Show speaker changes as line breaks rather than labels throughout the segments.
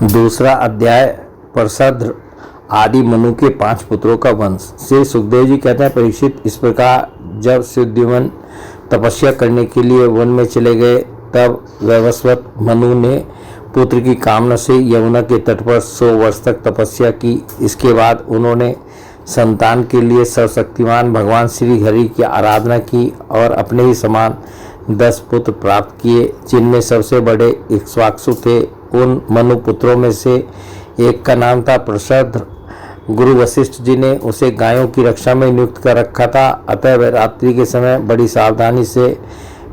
दूसरा अध्याय परसद्र आदि मनु के 5 पुत्रों का वंश। श्री सुखदेव जी कहते हैं, परीक्षित, इस प्रकार जब सुद्युमन तपस्या करने के लिए वन में चले गए तब वैवस्वत मनु ने पुत्र की कामना से यमुना के तट पर 100 वर्ष तक तपस्या की। इसके बाद उन्होंने संतान के लिए सर्वशक्तिमान भगवान श्री हरि की आराधना की और अपने ही समान 10 पुत्र प्राप्त किए, जिनमें सबसे बड़े इक्ष्वाकु थे। उन मनु पुत्रों में से एक का नाम था प्रसद्र। गुरु वशिष्ठ जी ने उसे गायों की रक्षा में नियुक्त कर रखा था, अतः वह रात्रि के समय बड़ी सावधानी से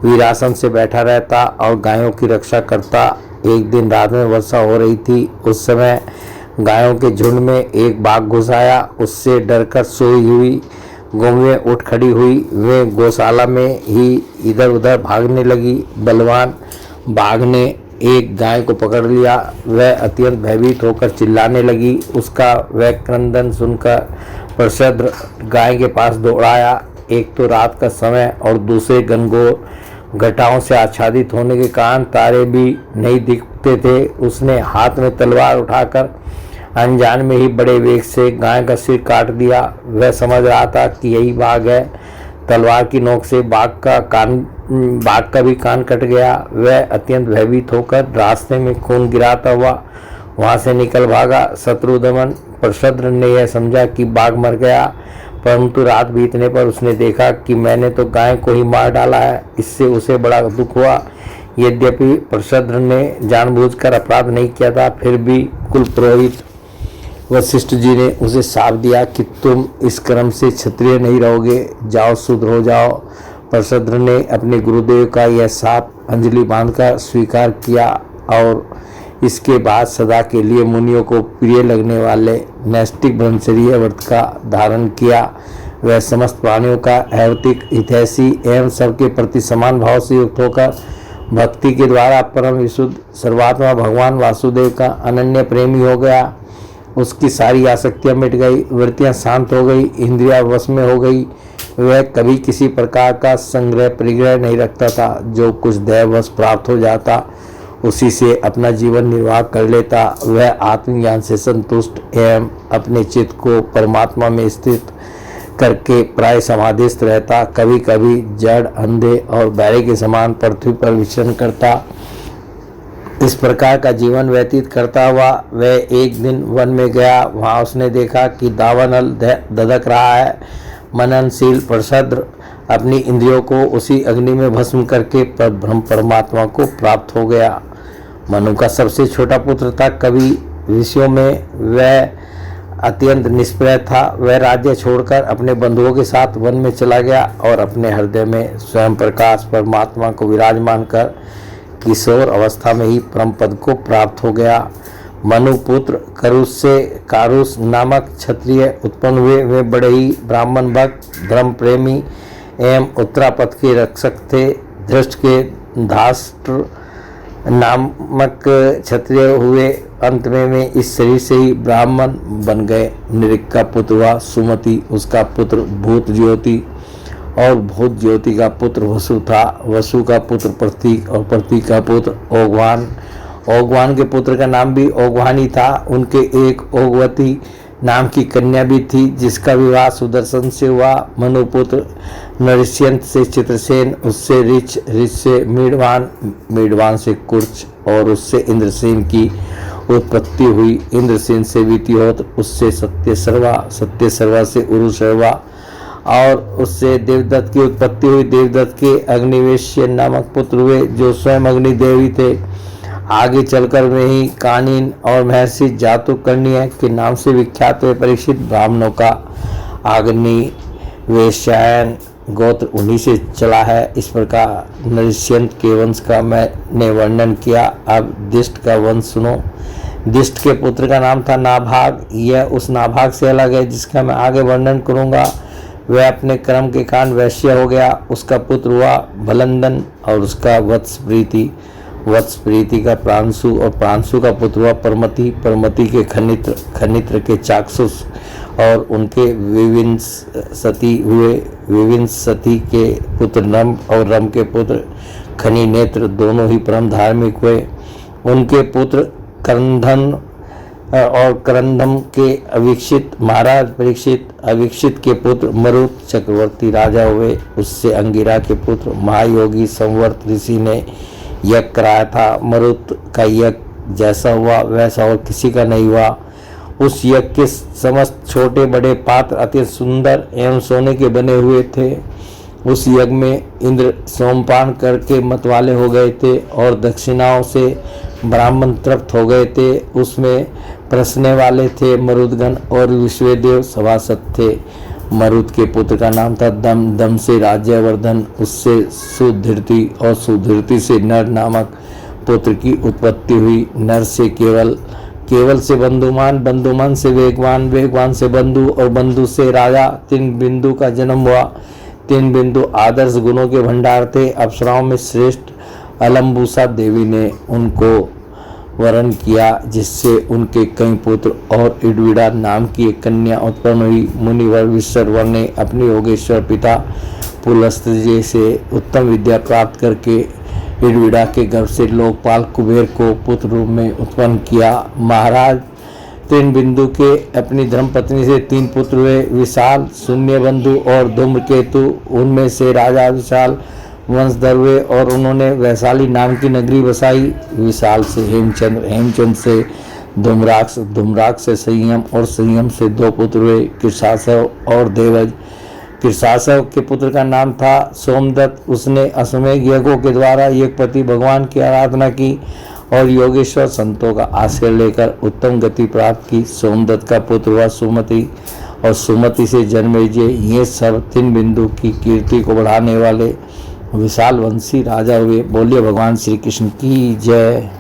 वीरासन से बैठा रहता और गायों की रक्षा करता। एक दिन रात में वर्षा हो रही थी। उस समय गायों के झुंड में एक बाघ घुस आया। उससे डरकर सोई हुई गौवें उठ खड़ी हुई। वे गौशाला में ही इधर उधर भागने लगी। बलवान बाघ ने एक गाय को पकड़ लिया। वह अत्यंत भयभीत होकर चिल्लाने लगी। उसका वह क्रंदन सुनकर प्रसद्र गाय के पास दौड़ाया। एक तो रात का समय और दूसरे घनघोर घटाओं से आच्छादित होने के कारण तारे भी नहीं दिखते थे। उसने हाथ में तलवार उठाकर अनजान में ही बड़े वेग से गाय का सिर काट दिया। वह समझ रहा था कि यही बाघ है। तलवार की नोक से बाघ का भी कान कट गया। वह अत्यंत भयभीत होकर रास्ते में खून गिराता हुआ वहां से निकल भागा। शत्रुदमन प्रसद्र ने यह समझा कि बाघ मर गया, परंतु रात बीतने पर उसने देखा कि मैंने तो गाय को ही मार डाला है। इससे उसे बड़ा दुख हुआ। यद्यपि प्रसद्र ने जानबूझकर अपराध नहीं किया था, फिर भी कुल पुरोहित वशिष्ठ जी ने उसे शाप दिया कि तुम इस क्रम से क्षत्रिय नहीं रहोगे, जाओ शूद्र हो जाओ। प्रसद्र ने अपने गुरुदेव का यह शाप अंजलि बांधकर स्वीकार किया और इसके बाद सदा के लिए मुनियों को प्रिय लगने वाले नैष्टिक ब्रह्मचर्य व्रत का धारण किया। वह समस्त प्राणियों का ऐवतिक हितैषी एवं सबके प्रति समान भाव से युक्त होकर भक्ति के द्वारा परम विशुद्ध सर्वात्मा भगवान वासुदेव का अनन्य प्रेमी हो गया। उसकी सारी आसक्तियाँ मिट गई, वृत्तियाँ शांत हो गई, इंद्रियाँ वश में हो गई। वह कभी किसी प्रकार का संग्रह परिग्रह नहीं रखता था। जो कुछ दैववश प्राप्त हो जाता उसी से अपना जीवन निर्वाह कर लेता। वह आत्मज्ञान से संतुष्ट एवं अपने चित्त को परमात्मा में स्थित करके प्राय समाधिस्थ रहता। कभी कभी जड़, अंधे और बैरे के समान पृथ्वी पर विचरण करता। इस प्रकार का जीवन व्यतीत करता हुआ वह एक दिन वन में गया। वहां उसने देखा कि दावानल धधक रहा है। मननशील प्रसद्र अपनी इंद्रियों को उसी अग्नि में भस्म करके ब्रह्म परमात्मा को प्राप्त हो गया। मनु का सबसे छोटा पुत्र था। कवि विषयों में वह अत्यंत निष्प्रय था। वह राज्य छोड़कर अपने बंधुओं के साथ वन में चला गया और अपने हृदय में स्वयं प्रकाश परमात्मा को विराजमान कर किशोर अवस्था में ही परम पद को प्राप्त हो गया। मनु पुत्र करुष से कारुष नामक क्षत्रिय उत्पन्न हुए। वे बड़े ही ब्राह्मण भक्त, धर्म प्रेमी एवं उत्तरापथ के रक्षक थे। धृष्ट के धाष्ट्र नामक क्षत्रिय हुए। अंत में वे इस शरीर से ही ब्राह्मण बन गए। निरिक का पुत्र हुआ सुमति, उसका पुत्र भूत ज्योति और भूत ज्योति का पुत्र वसु था। वसु का पुत्र प्रतीक और प्रतीक का पुत्र ओघवान। ओघवान के पुत्र का नाम भी ओघवानी था। उनके एक ओघवती नाम की कन्या भी थी, जिसका विवाह सुदर्शन से हुआ। मनुपुत्र नरिष्यंत से चित्रसेन, उससे ऋच, ऋच से मीढ़वान, मीढ़वान से कुर्च और उससे इंद्रसेन की उत्पत्ति हुई। इंद्रसेन से वितिहोत्र, उससे सत्यसर्वा, सत्यसर्वा से उरुसर्वा और उससे देवदत्त की उत्पत्ति हुई। देवदत्त के अग्निवेश्य नामक पुत्र हुए, जो स्वयं अग्निदेवी थे। आगे चलकर वे ही कानीन और महर्षि जातुकर्ण्य के नाम से विख्यात हुए। परीक्षित, ब्राह्मणों का अग्नि वेश्यायन गोत्र उन्हीं से चला है। इस प्रकार नरिष्यंत के वंश का मैंने वर्णन किया। अब दिष्ट का वंश सुनो। दिष्ट के पुत्र का नाम था नाभाग। यह उस नाभाग से अलग है जिसका मैं आगे वर्णन करूंगा। वह अपने कर्म के कारण वैश्य हो गया। उसका पुत्र हुआ भलंदन और उसका वत्स प्रीति। वत्स प्रीति का प्रांशु और प्रांशु का पुत्र हुआ परमति। परमति के खनित्र, खनित्र के चाक्षुष और उनके विविंसति हुए। विविंसति के पुत्र रम और रम के पुत्र खनि नेत्र दोनों ही परम धार्मिक हुए। उनके पुत्र करंधन और करंदम के अवीक्षित महाराज परीक्षित अवीक्षित के पुत्र मरुत चक्रवर्ती राजा हुए। उससे अंगिरा के पुत्र महायोगी संवर्त ऋषि ने यज्ञ कराया था। मरुत का यज्ञ जैसा हुआ वैसा और किसी का नहीं हुआ। उस यज्ञ के समस्त छोटे बड़े पात्र अति सुंदर एवं सोने के बने हुए थे। उस यज्ञ में इंद्र सोमपान करके मतवाले हो गए थे और दक्षिणाओं से ब्राह्मण तृप्त हो गए थे। उसमें प्रसने वाले थे मरुदगण और विश्वदेव सभासद थे। मरुद के पुत्र का नाम था दम, दम से राज्यवर्धन, उससे सुधीर्ति और सुधीर्ति से नर नामक पुत्र की उत्पत्ति हुई। नर से केवल, केवल से बंधुमान, बंधुमान से वेगवान, वेगवान से बंधु और बंधु से राजा। 3 बिंदु का जन्म हुआ। 3 बिंदु आदर्श गुणों के भंडार थे। अप्सराओं में श्रेष्ठ अलम्बुसा देवी ने उनको वरण किया, जिससे उनके कई पुत्र और इडविड़ा नाम की एक कन्या उत्पन्न हुई। मुनिवर विश्ववर ने अपने योगेश्वर पिता पुलस्त्य से उत्तम विद्या प्राप्त करके इडविड़ा के गर्भ से लोकपाल कुबेर को पुत्र रूप में उत्पन्न किया। महाराज 3 बिंदु के अपनी धर्मपत्नी से 3 पुत्र हुए, विशाल, शून्यबंधु और धूम्रकेतु। उनमें से राजा विशाल वंशधर हुए और उन्होंने वैशाली नाम की नगरी बसाई। विशाल से हेमचंद्र, हेमचंद्र से धूम्राक्ष, धूम्राक्ष से संयम और संयम से 2 पुत्र हुए, कृशासव और देवज। कृशासव के पुत्र का नाम था सोमदत्त। उसने अश्वमेध यज्ञों के द्वारा यज्ञपति भगवान की आराधना की और योगेश्वर संतों का आश्रय लेकर उत्तम गति प्राप्त की। सोमदत्त का पुत्र हुआ सुमति और सुमति से जन्मेजय। ये सब 3 बिंदु की कीर्ति को बढ़ाने वाले विशाल वंशी राजा हुए। बोलिए भगवान श्री कृष्ण की जय।